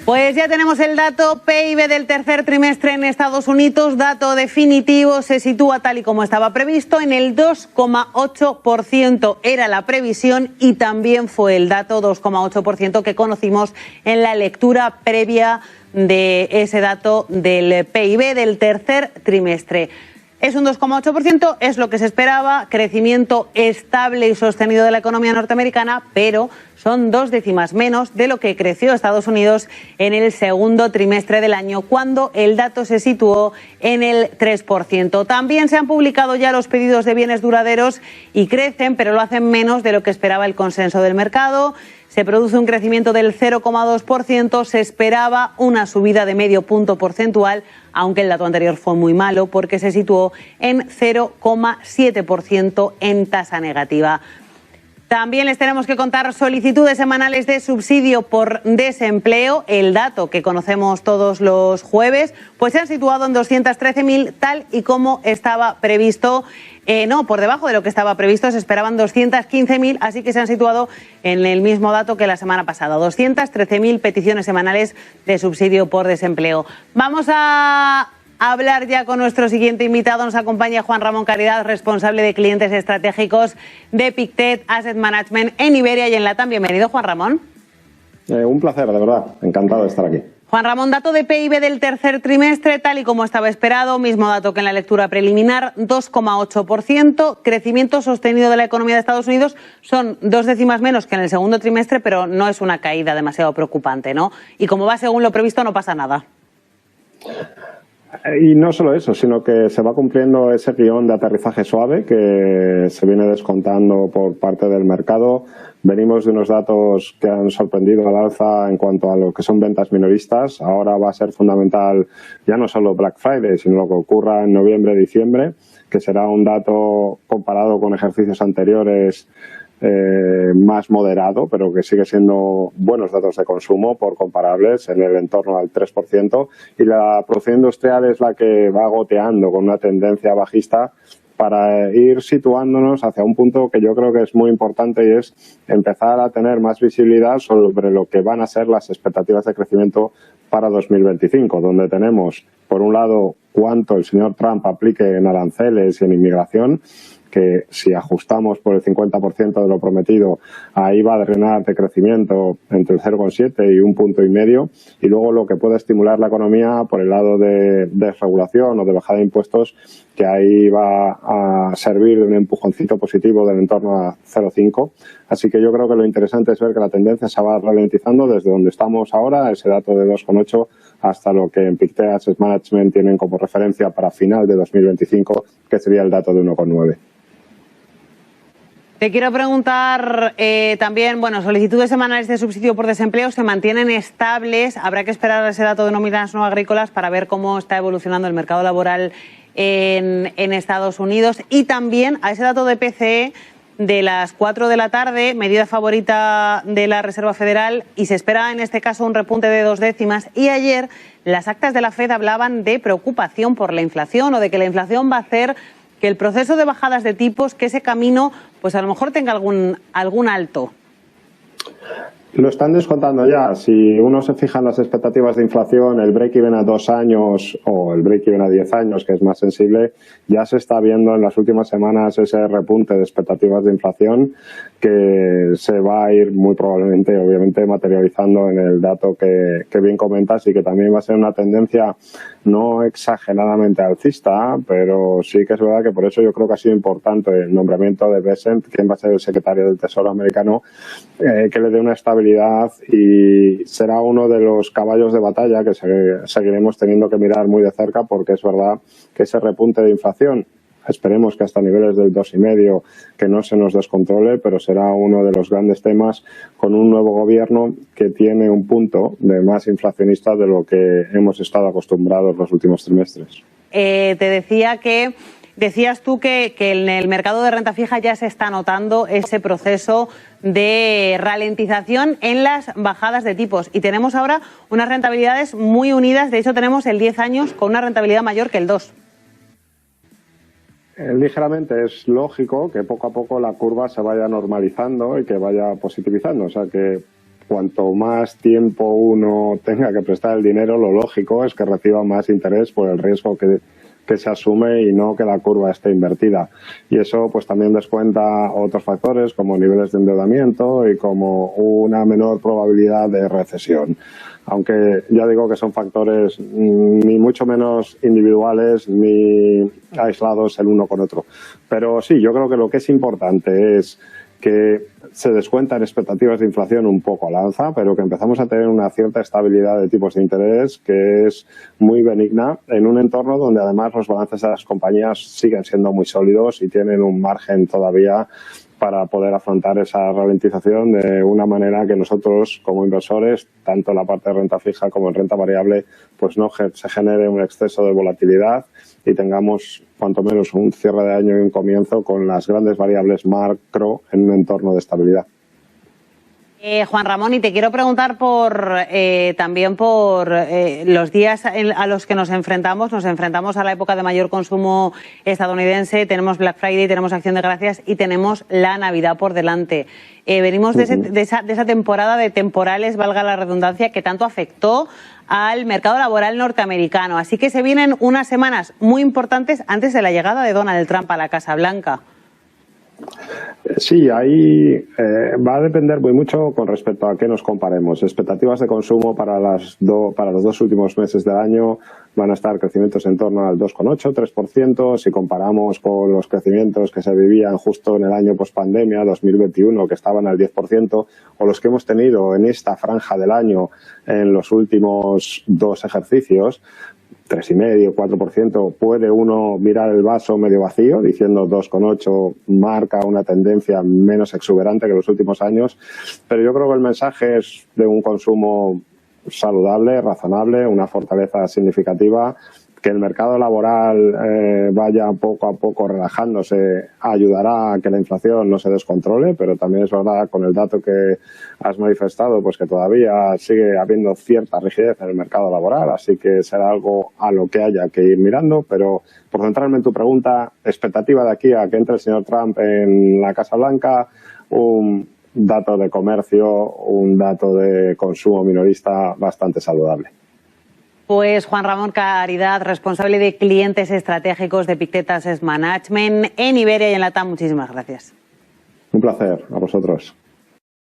Pues ya tenemos el dato PIB del tercer trimestre en Estados Unidos. Dato definitivo, se sitúa tal y como estaba previsto en el 2,8%. Era la previsión y también fue el dato 2,8% que conocimos en la lectura previa de ese dato del PIB del tercer trimestre. Es un 2,8%, es lo que se esperaba, crecimiento estable y sostenido de la economía norteamericana, pero son 2 décimas menos de lo que creció Estados Unidos en el segundo trimestre del año, cuando el dato se situó en el 3%. También se han publicado ya los pedidos de bienes duraderos y crecen, pero lo hacen menos de lo que esperaba el consenso del mercado. Se produce un crecimiento del 0,2%, se esperaba una subida de medio punto porcentual, aunque el dato anterior fue muy malo porque se situó en 0,7% en tasa negativa. También les tenemos que contar solicitudes semanales de subsidio por desempleo. El dato que conocemos todos los jueves, pues se han situado en 213.000, tal y como estaba previsto. No, por debajo de lo que estaba previsto, se esperaban 215.000, así que se han situado en el mismo dato que la semana pasada. 213.000 peticiones semanales de subsidio por desempleo. Vamos a hablar ya con nuestro siguiente invitado. Nos acompaña Juan Ramón Caridad, responsable de clientes estratégicos de Pictet Asset Management en Iberia y en LATAM. Bienvenido, Juan Ramón. Un placer, de verdad. Encantado de estar aquí. Juan Ramón, dato de PIB del tercer trimestre, tal y como estaba esperado, mismo dato que en la lectura preliminar, 2,8%, crecimiento sostenido de la economía de Estados Unidos, son 2 décimas menos que en el segundo trimestre, pero no es una caída demasiado preocupante, ¿no? Y como va según lo previsto, no pasa nada. Y no solo eso, sino que se va cumpliendo ese guión de aterrizaje suave que se viene descontando por parte del mercado. Venimos de unos datos que han sorprendido al alza en cuanto a lo que son ventas minoristas. Ahora va a ser fundamental ya no solo Black Friday, sino lo que ocurra en noviembre, diciembre, que será un dato comparado con ejercicios anteriores más moderado, pero que sigue siendo buenos datos de consumo por comparables en el entorno al 3%, y la producción industrial es la que va goteando con una tendencia bajista para ir situándonos hacia un punto que yo creo que es muy importante, y es empezar a tener más visibilidad sobre lo que van a ser las expectativas de crecimiento para 2025, donde tenemos, por un lado, cuánto el señor Trump aplique en aranceles y en inmigración, que si ajustamos por el 50% de lo prometido, ahí va a drenar de crecimiento entre el 0,7 y 1,5 puntos, y luego lo que puede estimular la economía por el lado de desregulación o de bajada de impuestos, que ahí va a servir de un empujoncito positivo del entorno a 0,5. Así que yo creo que lo interesante es ver que la tendencia se va ralentizando desde donde estamos ahora, ese dato de 2,8, hasta lo que en Pictet Asset Management tienen como referencia para final de 2025, que sería el dato de 1,9. Te quiero preguntar también, bueno, solicitudes semanales de subsidio por desempleo se mantienen estables. Habrá que esperar a ese dato de nóminas no agrícolas para ver cómo está evolucionando el mercado laboral en Estados Unidos. Y también a ese dato de PCE de las 4 de la tarde, medida favorita de la Reserva Federal, y se espera en este caso un repunte de 2 décimas. Y ayer las actas de la FED hablaban de preocupación por la inflación, o de que la inflación va a hacer que el proceso de bajadas de tipos, que ese camino, pues a lo mejor tenga algún alto. Lo están descontando ya. Si uno se fija en las expectativas de inflación, el break-even a 2 años o el break-even a 10 años, que es más sensible, ya se está viendo en las últimas semanas ese repunte de expectativas de inflación que se va a ir muy probablemente, obviamente, materializando en el dato que bien comentas, y que también va a ser una tendencia no exageradamente alcista, pero sí que es verdad que por eso yo creo que ha sido importante el nombramiento de Bessent, quien va a ser el secretario del Tesoro americano, que le dé una estabilidad, y será uno de los caballos de batalla que seguiremos teniendo que mirar muy de cerca, porque es verdad que ese repunte de inflación, esperemos que hasta niveles del 2,5, que no se nos descontrole, pero será uno de los grandes temas con un nuevo gobierno que tiene un punto de más inflacionista de lo que hemos estado acostumbrados los últimos trimestres. Decías tú que en el mercado de renta fija ya se está notando ese proceso de ralentización en las bajadas de tipos, y tenemos ahora unas rentabilidades muy unidas. De hecho, tenemos el 10 años con una rentabilidad mayor que el 2. Ligeramente. Es lógico que poco a poco la curva se vaya normalizando y que vaya positivizando. O sea que cuanto más tiempo uno tenga que prestar el dinero, lo lógico es que reciba más interés por el riesgo que se asume y no que la curva esté invertida. Y eso pues también descuenta otros factores como niveles de endeudamiento y como una menor probabilidad de recesión. Aunque ya digo que son factores ni mucho menos individuales ni aislados el uno con otro. Pero sí, yo creo que lo que es importante es que se descuentan expectativas de inflación un poco al alza, pero que empezamos a tener una cierta estabilidad de tipos de interés que es muy benigna en un entorno donde además los balances de las compañías siguen siendo muy sólidos y tienen un margen todavía para poder afrontar esa ralentización de una manera que nosotros como inversores, tanto en la parte de renta fija como en renta variable, pues no se genere un exceso de volatilidad y tengamos cuanto menos un cierre de año y un comienzo con las grandes variables macro en un entorno de estabilidad. Juan Ramón, y te quiero preguntar también por los días a los que nos enfrentamos. Nos enfrentamos a la época de mayor consumo estadounidense, tenemos Black Friday, tenemos Acción de Gracias y tenemos la Navidad por delante. Venimos de esa temporada de temporales, valga la redundancia, que tanto afectó al mercado laboral norteamericano. Así que se vienen unas semanas muy importantes antes de la llegada de Donald Trump a la Casa Blanca. Sí, ahí va a depender muy mucho con respecto a qué nos comparemos. Expectativas de consumo para los dos últimos meses del año van a estar crecimientos en torno al 2,8, 3%. Si comparamos con los crecimientos que se vivían justo en el año pospandemia, 2021, que estaban al 10%, o los que hemos tenido en esta franja del año en los últimos dos ejercicios, 3,5, 4%, puede uno mirar el vaso medio vacío, diciendo 2,8 marca una tendencia menos exuberante que los últimos años, pero yo creo que el mensaje es de un consumo saludable, razonable, una fortaleza significativa. Que el mercado laboral vaya poco a poco relajándose ayudará a que la inflación no se descontrole, pero también es verdad con el dato que has manifestado, pues que todavía sigue habiendo cierta rigidez en el mercado laboral, así que será algo a lo que haya que ir mirando. Pero por centrarme en tu pregunta, expectativa de aquí a que entre el señor Trump en la Casa Blanca, un dato de comercio, un dato de consumo minorista bastante saludable. Pues Juan Ramón Caridad, responsable de clientes estratégicos de Pictet Asset Management en Iberia y en LATAM, muchísimas gracias. Un placer, a vosotros.